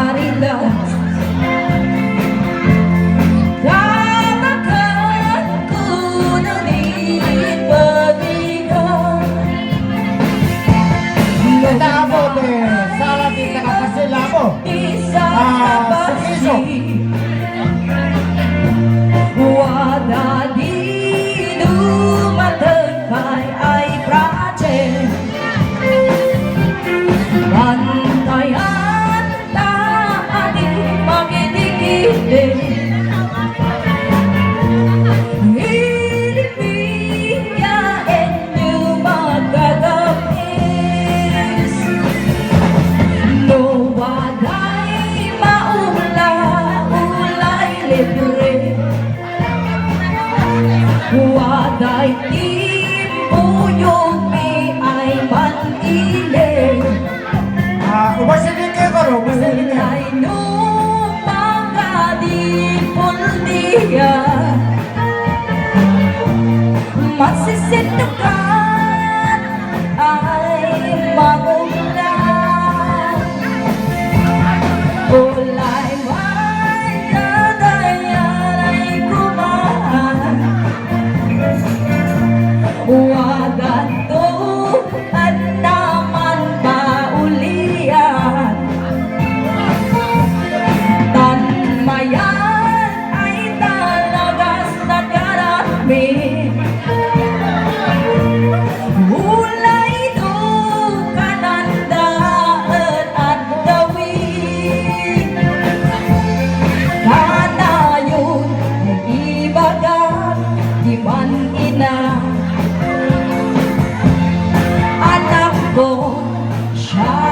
claridad. Katakan ko na di pabigat. Nagkakabote, salah di nakakasila mo. Sukiso. Wada di dumatagkay ay project. Bantayan taadi magidikide. Ilipia enyo magagapis. No waday maula, ulay libre. Waday timpuyog mi ay manile. Umasilin kayo ka ro, umasilin kayo. Ulay numagadipol niya. Masisitukan ay magulang. Ulay may dadayan ay kumahan. Wagan to at naman paulian. Tanmayan ay talagas nagarami. Ulay do kanandaan at gawin. Kanayon ay ibagat di man ina. Anak ko siya